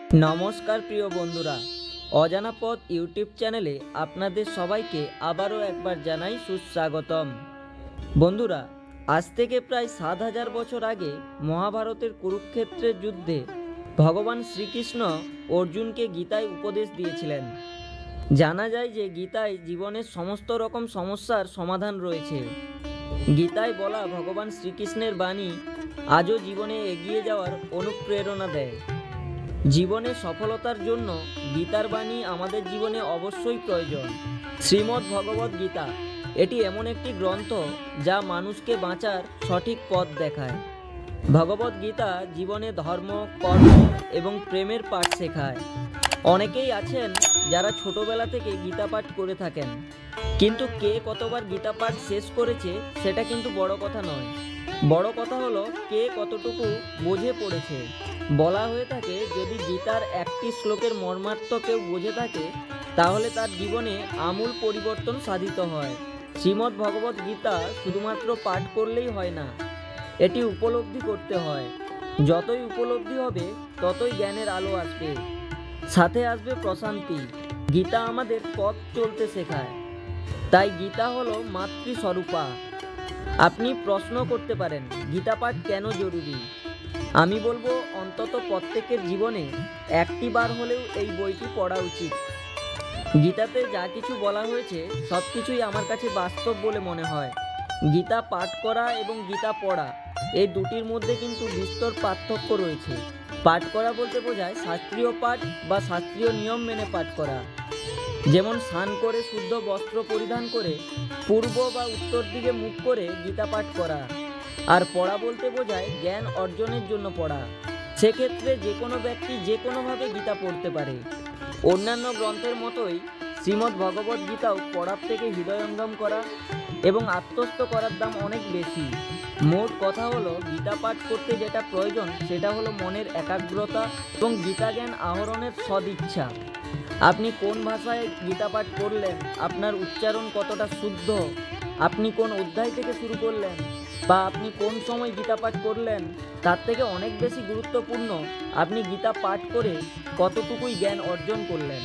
নমস্কার প্রিয় বন্ধুরা, অজানা পথ ইউটিউব চ্যানেলে আপনাদের সবাইকে আবারও একবার জানাই সুস্বাগতম। বন্ধুরা, আজ থেকে প্রায় ৭,০০০ বছর আগে মহাভারতের কুরুক্ষেত্রের যুদ্ধে ভগবান শ্রীকৃষ্ণ অর্জুনকে গীতায় উপদেশ দিয়েছিলেন। জানা যায় যে গীতায় জীবনের সমস্ত রকম সমস্যার সমাধান রয়েছে। গীতায় বলা ভগবান শ্রীকৃষ্ণের বাণী আজও জীবনে এগিয়ে যাওয়ার অনুপ্রেরণা দেয়। জীবনে সফলতার জন্য গীতার বাণী আমাদের জীবনে অবশ্যই প্রয়োজন। শ্রীমদ্ ভগবদ গীতা এটি এমন একটি গ্রন্থ যা মানুষকে বাঁচার সঠিক পথ দেখায়। ভগবদ গীতা জীবনে ধর্ম, কর্ম এবং প্রেমের পাঠ শেখায়। অনেকেই আছেন যারা ছোটবেলা থেকে গীতা পাঠ করে থাকেন, কিন্তু কে কতবার গীতা পাঠ শেষ করেছে সেটা কিন্তু বড় কথা নয়। বড় কথা হলো কে কতটুকু বুঝে পড়েছে। বলা হয়ে থাকে, যদি গীতার একটি শ্লোকের মর্মার্থ কেউ বুঝে থাকে তাহলে তার জীবনে আমূল পরিবর্তন সাধিত হয়। শ্রীমদ্ ভগবদ গীতা শুধুমাত্র পাঠ করলেই হয় না, এটি উপলব্ধি করতে হয়। যতই উপলব্ধি হবে ততই জ্ঞানের আলো আসবে, সাথে আসবে প্রশান্তি। গীতা আমাদের পথ চলতে শেখায়, তাই গীতা হলো মাতৃস্বরূপা। আপনি প্রশ্ন করতে পারেন, গীতা পাঠ কেন জরুরি? আমি বলবো, অন্তত প্রত্যেকের জীবনে একটি বার হলেও এই বইটি পড়া উচিত। গীতাতে যা কিছু বলা হয়েছে সব কিছুই আমার কাছে বাস্তব বলে মনে হয়। গীতা পাঠ করা এবং গীতা পড়া এই দুটির মধ্যে কিন্তু বিস্তর পার্থক্য রয়েছে। পাঠ করা বলতে বোঝায় শাস্ত্রীয় পাঠ বা শাস্ত্রীয় নিয়ম মেনে পাঠ করা, যেমন স্নান করে শুদ্ধ বস্ত্র পরিধান করে পূর্ব বা উত্তর দিকে মুখ করে গীতা পাঠ করা। আর পড়া বলতে বোঝায় জ্ঞান অর্জনের জন্য পড়া। সেক্ষেত্রে যে কোনো ব্যক্তি যে কোনোভাবে গীতা পড়তে পারে। অন্যান্য গ্রন্থের মতোই শ্রীমদ্ ভগবদ গীতাও পড়ার থেকে হৃদয়ঙ্গম করা এবং আত্মস্থ করার দাম অনেক বেশি। মোট কথা হলো, গীতা পাঠ করতে যেটা প্রয়োজন সেটা হলো মনের একাগ্রতা এবং গীতা জ্ঞান আহরণের সদিচ্ছা। আপনি কোন ভাষায় গীতা পাঠ করলেন, আপনার উচ্চারণ কতটা শুদ্ধ, আপনি কোন অধ্যায় থেকে শুরু করলেন বা আপনি কোন সময় গীতা পাঠ করলেন, তার থেকে অনেক বেশি গুরুত্বপূর্ণ আপনি গীতা পাঠ করে কতটুকুই জ্ঞান অর্জন করলেন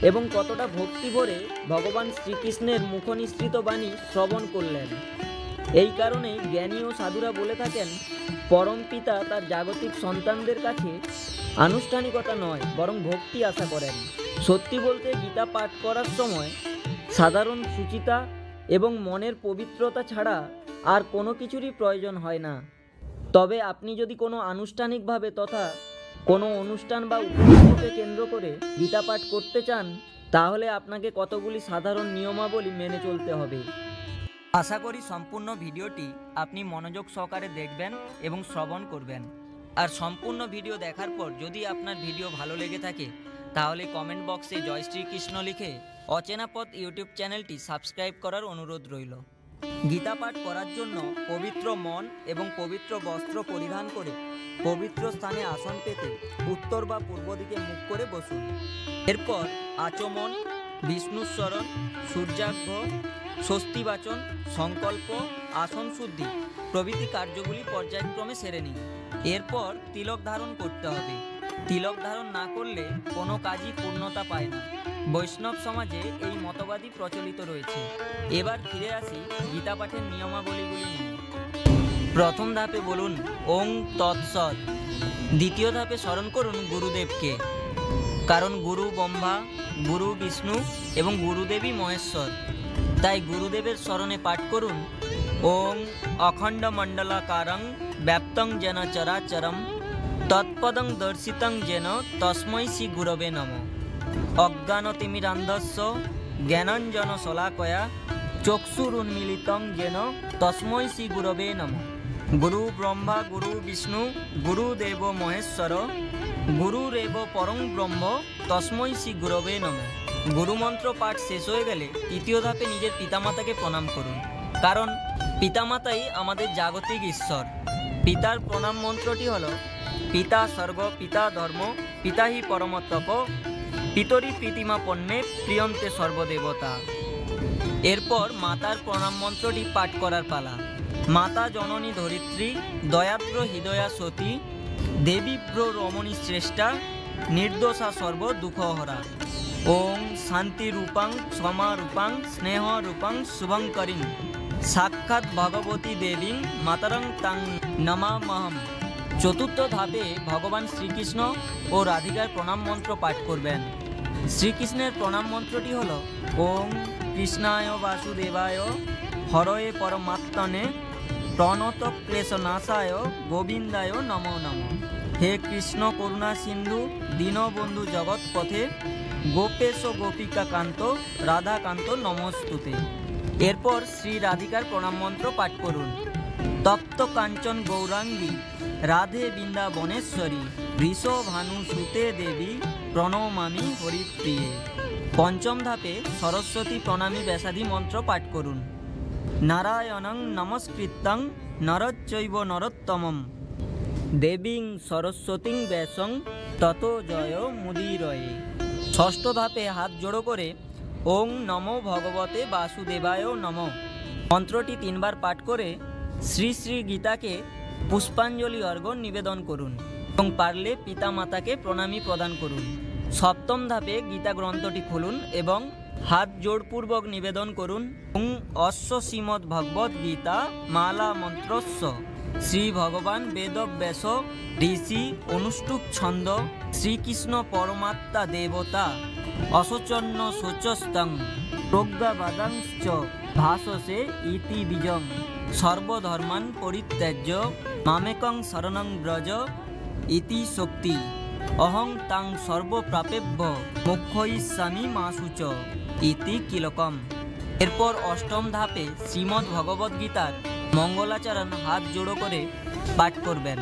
এবং কতটা ভক্তি ভরে ভগবান শ্রীকৃষ্ণের মুখনিসৃত বাণী শ্রবণ করলেন। এই কারণেই জ্ঞানী ও সাধুরা বলে থাকেন, পরম পিতা তার জাগতিক সন্তানদের কাছে আনুষ্ঠানিকতা নয় বরং ভক্তি আশা করেন। সত্যি বলতে গীতা পাঠ করার সময় সাধারণ শুচিতা এবং মনের পবিত্রতা ছাড়া আর কোনো কিছুরই প্রয়োজন হয় না। তবে আপনি যদি কোনো আনুষ্ঠানিকভাবে তথা কোনো অনুষ্ঠান বা উপলক্ষকে কেন্দ্র করে গীতা পাঠ করতে চান, তাহলে আপনাকে কতগুলি সাধারণ নিয়মাবলী মেনে চলতে হবে। আশা করি সম্পূর্ণ ভিডিওটি আপনি মনোযোগ সহকারে দেখবেন এবং শ্রবণ করবেন। আর সম্পূর্ণ ভিডিও দেখার পর যদি আপনার ভিডিও ভালো লেগে থাকে তাহলে কমেন্ট বক্সে জয় শ্রীকৃষ্ণ লিখে অচেনা পথ ইউটিউব চ্যানেলটি সাবস্ক্রাইব করার অনুরোধ রইল। গীতা পাঠ করার জন্য পবিত্র মন এবং পবিত্র বস্ত্র পরিধান করে পবিত্র স্থানে আসন পেতে উত্তর বা পূর্ব দিকে মুখ করে বসুন। এরপর আচমন, বিষ্ণুস্মরণ, সূর্যার্ঘ্য, স্বস্তিবাচন, সংকল্প, আসন শুদ্ধি প্রভৃতি কার্যগুলি পর্যায়ক্রমে সেরে নিন। এরপর তিলক ধারণ করতে হবে। তিলক ধারণ না করলে কোনো কাজই পূর্ণতা পায় না। বৈষ্ণব সমাজে এই মতবাদই প্রচলিত রয়েছে। এবার ফিরে আসি গীতা পাঠের নিয়মাবলীগুলি নিয়ে। প্রথম ধাপে বলুন ওং তৎসৎ। দ্বিতীয় ধাপে স্মরণ করুন গুরুদেবকে, কারণ গুরু ব্রহ্মা, গুরু বিষ্ণু এবং গুরুদেবী মহেশ্বর। তাই গুরুদেবের স্মরণে পাঠ করুন ওং অখণ্ড মণ্ডলাকারং ব্যাপ্তং যেন চরাচরম তৎপদং দর্শিতং যেন তস্मै শ্রী গুরবে নমঃ। অজ্ঞানতিমিরান্ধস্য জ্ঞানাঞ্জন শলাকয়া চক্ষুরুন্মীলিতং যেন তস্मै শ্রী গুরবে নমঃ। গুরু ব্রহ্মা গুরু বিষ্ণু গুরুদেব মহেশ্বর গুরুরেব পরং ব্রহ্ম তস্मै শ্রী গুরবে নমঃ। গুরুমন্ত্র পাঠ শেষ হয়ে গেলে তৃতীয় ধাপে নিজের পিতামাতাকে প্রণাম করুন, কারণ পিতামাতাই আমাদের জাগতিক ঈশ্বর। পিতার প্রণাম মন্ত্রটি হলো পিতা স্বর্গ পিতা ধর্ম পিতা হি পরমতপ পিতরি প্রীতিমা পণ্যে প্রিয়ন্তে সর্বদেবতা। এরপর মাতার প্রণাম মন্ত্রটি পাঠ করার পালা। মাতা জননী ধরিত্রী দয়াদ্র হৃদয়া সতী দেবীব্র রমণী শ্রেষ্ঠা निर्दोषा सर्व दुःखहरा। ओं शांति रूपां क्षमा रूपां स्नेह रूपां शुभंकरीं साक्षात् भगवती देवी मातरं तां नमामहम्। चतुर्थ धापे भगवान श्रीकृष्ण और राधिकार प्रणाम मंत्र पाठ करबेन। श्रीकृष्णेर प्रणाम मंत्रटी हलो ओं कृष्णाय वासुदेवाय हरये परमात्मने प्रणत क्लेशनाशाय गोविंदाय नमो नमः। हे कृष्ण करुणा सिंधु दीनबंधु जगतपथे गोपेश गोपिका कांत राधाकांत नमस्तुते। एरपर श्री राधिकार प्रणाम मंत्र पाठ करुन। तप्त कांचन गौरांगी राधे बृंदावनेश्वरी वृषभानु सुते देवी प्रणमामि हरिप्रिये। पंचम धापे सरस्वती प्रणामी व्यासादि मंत्र पाठ करुन। नारायणं नमस्कृतं नरच्चैव नरोत्तमं देवीं सरस्वतीं व्यासं ततो जय मुदीरये। षष्ठ धापे हाथ जोड़ो करे ओं नमो भगवते वासुदेवाय नमो मंत्रटी 3 बार पाठ करे श्री श्री गीता के पुष्पांजलि अर्घ्य निवेदन करुन एवं पारले पिता माता के प्रणामी प्रदान करुन। सप्तम धापे गीता ग्रंथटी खुलुन एवं हाथ जोड़पूर्वक निवेदन करुन ओं अश्व श्रीमद् भगवद गीता माला मंत्रस्व श्री भगवान वेद व्यास ऋषि अनुष्टुप छंद श्रीकृष्ण परमात्मा देवता असोचन्न शोचस्तं प्रज्ञावादांश्च भाषसे इति बीजं सर्वधर्मान् परित्यज्य मामेकं शरणं व्रज इति शक्ति अहं तां सर्वप्रापेभ्यो मोक्षयिष्यामि मा शुच इति कीलकम्। एरपर अष्टम धापे श्रीमद् भगवद गीतार मंगलाचरण हाथ जोड़ो करे पाठ करबेन।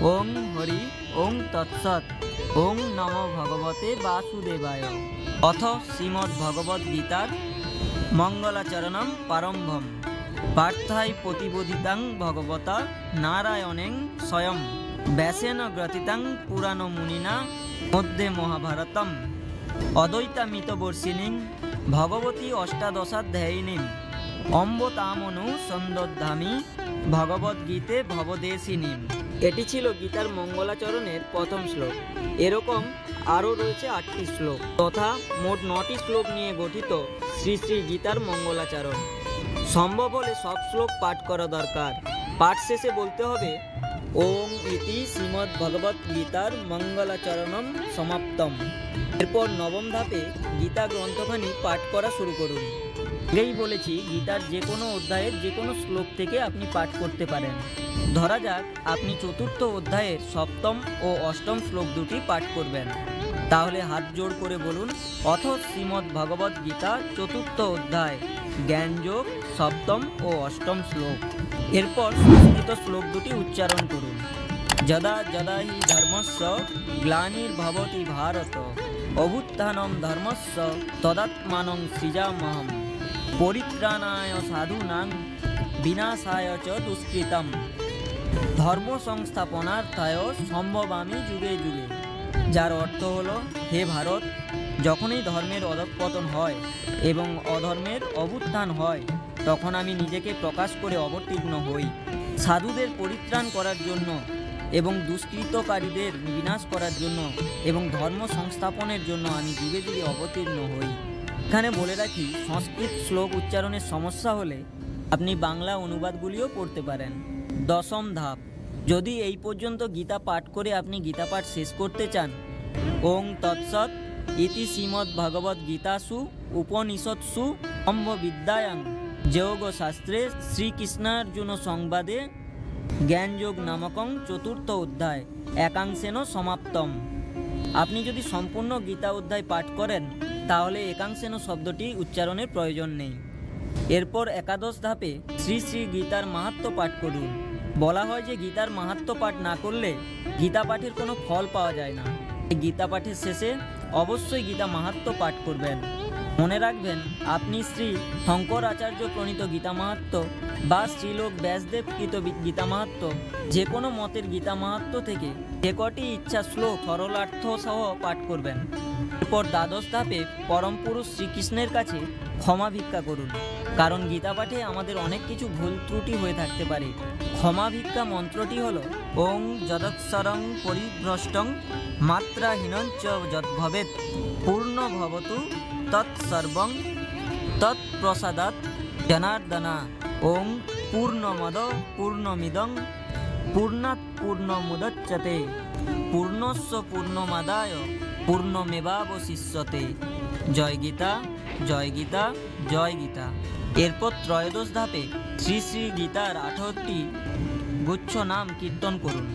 ओं हरि ओं तत्सत् ओं नमो भगवते वासुदेवाय। अथ श्रीमद् भगवद गीतार मंगलाचरणं प्रारम्भम। पार्थाय प्रतिबोधितां भगवता नारायणेन स्वयं व्यासेन ग्रथितां पुराणमुनिना मध्ये महाभारतम् अद्वैतामृतवर्षिणीं भगवती अष्टादशाध्यायिनीं अम्बतामनु सन्दधामि भगवद्गीते भवदेशिनीं। एटी छिलो गीतार मंगलाचरणेर प्रथम श्लोक। एरकम आरो रयेछे 8टी श्लोक तथा मोट 9टी श्लोक निये गठित श्री श्री गीतार मंगलाचरण। सम्भव हले सब श्लोक पाठ करा दरकार। पाठ शेषे बोलते हबे ओम इति श्रीमद् भगवद गीतार मंगलाचरणम समाप्तम। एरपर नवम धापे गीता ग्रंथखानी पाठ करा शुरू करुन। আগেই বলেছি গীতার যে কোনো অধ্যায়ের যে কোনো শ্লোক থেকে আপনি পাঠ করতে পারেন। ধরা যাক আপনি চতুর্থ অধ্যায়ের সপ্তম ও অষ্টম শ্লোক দুটি পাঠ করবেন, তাহলে হাত জোড় করে বলুন অথ শ্রীমদ্ ভগবদ গীতা চতুর্থ অধ্যায় জ্ঞানযোগ সপ্তম ও অষ্টম শ্লোক। এরপর সংস্কৃত শ্লোক দুটি উচ্চারণ করুন। যদা যদা হি ধর্মস্য গ্লানির্ভবতি ভারত অভ্যুত্থানম ধর্মস্য তদাত্মানং সৃজামহম পরিত্রাণায় সাধূনাং বিনাশায় চ দুষ্কৃতম ধর্ম সংস্থাপনার্থায় সম্ভবামি যুগে যুগে। যার অর্থ হলো হে ভারত, যখনই ধর্মের অধঃপতন হয় এবং অধর্মের অভ্যুত্থান হয় তখন আমি নিজেকে প্রকাশ করে অবতীর্ণ হই সাধুদের পরিত্রাণ করার জন্য এবং দুষ্কৃতকারীদের বিনাশ করার জন্য এবং ধর্ম সংস্থাপনের জন্য আমি যুগে যুগে অবতীর্ণ হই। এখানে বলে রাখি, সংস্কৃত শ্লোক উচ্চারণের সমস্যা হলে আপনি বাংলা অনুবাদগুলিও পড়তে পারেন। দশম ধাপ, যদি এই পর্যন্ত গীতা পাঠ করে আপনি গীতা পাঠ শেষ করতে চান, ওং তৎসৎ ইতি শ্রীমদ্ ভগবদ গীতাসু উপনিষৎসু ব্রহ্মবিদ্যায়াং যোগশাস্ত্রে শ্রীকৃষ্ণার্জুন সংবাদে জ্ঞানযোগ নামকং চতুর্থ অধ্যায় একাংশেন সমাপ্তম। আপনি যদি সম্পূর্ণ গীতা অধ্যায় পাঠ করেন তাহলে একাংশেন শব্দটি উচ্চারণের প্রয়োজন নেই। এরপর একাদশ ধাপে শ্রী শ্রী গীতার মাহাত্ম্য পাঠ করুন। বলা হয় যে গীতার মাহাত্ম্য পাঠ না করলে গীতা পাঠের কোনো ফল পাওয়া যায় না। গীতা পাঠের শেষে অবশ্যই গীতা মাহাত্ম্য পাঠ করবেন। মনে রাখবেন, আপনি শ্রী শঙ্করাচার্য প্রণীত গীতা মাহাত্ম্য বা শ্রীলোক ব্যাসদেব কৃত গীতা মাহাত্ম্য যে কোনো মতের গীতা মাহাত্ম্য থেকে যে কটি ইচ্ছা শ্লোক সরলার্থ সহ পাঠ করবেন। এরপর দ্বাদশ ধাপে পরম পুরুষ শ্রীকৃষ্ণের কাছে ক্ষমা ভিক্ষা করুন, কারণ গীতা পাঠে আমাদের অনেক কিছু ভুল ত্রুটি হয়ে থাকতে পারে। ক্ষমা ভিক্ষা মন্ত্রটি হলো ওং যদক্ষরং পরিভ্রষ্টং মাত্রাহীনঞ্চ যদ্ভবেৎ পূর্ণ ভবতু তৎসর্বং তৎপ্রসাদাৎ জনার্দনা। ওং পূর্ণমদ পূর্ণমিদং পূর্ণাৎ পূর্ণমুদচ্যতে পূর্ণস্য পূর্ণমাদায় পূর্ণমেবাবশিষ্যতে। জয় গীতা, জয় গীতা, জয় গীতা। এরপর ত্রয়োদশ ধাপে শ্রী শ্রী গীতার 18টি গুচ্ছ নাম কীর্তন করুন।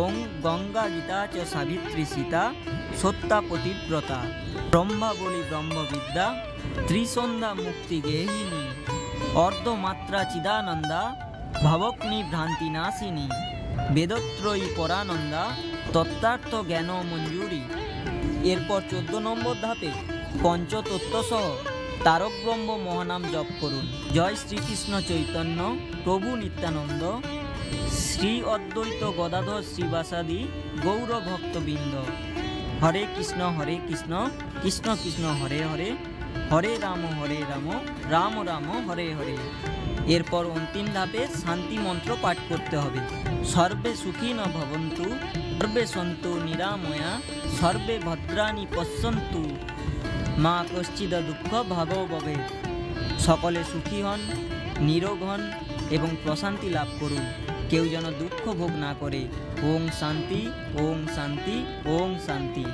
ওং গঙ্গা গীতা চ সাবিত্রী সীতা সত্যা পতিব্রতা ব্রহ্মা বলি ব্রহ্মবিদ্যা ত্রিসন্ধ্যা মুক্তি গেহিনী অর্ধমাত্রা চিদানন্দা ভবগ্নি ভ্রান্তি নাশিনী বেদত্রয়ী পরানন্দা তত্ত্বার্থ জ্ঞান মঞ্জুরি। এরপর 14 নম্বর ধাপে পঞ্চতত্ত্বসহ তারক ব্রহ্ম মহানাম জপ করুন। জয় শ্রীকৃষ্ণ চৈতন্য প্রভু নিত্যানন্দ শ্রী অদ্বৈত গদাধর শ্রীবাসাদি গৌর ভক্তবৃন্দ। হরে কৃষ্ণ কৃষ্ণ কৃষ্ণ হরে হরে হরে রাম রাম রাম হরে হরে। এরপর অন্তিম ধাপে শান্তি মন্ত্র পাঠ করতে হবে। সর্বে সুখী ন ভবন্তু সর্বে সন্তু নিরাময়া সর্বে ভদ্রাণি পশ্যন্তু মা কশ্চিদ দুঃখ ভাগো ভবেৎ। সকলে সুখী হন, নিরোগ হন এবং প্রশান্তি লাভ করুন, কেউ যেন দুঃখ ভোগ না করে। ওম শান্তি, ওম শান্তি, ওম শান্তি।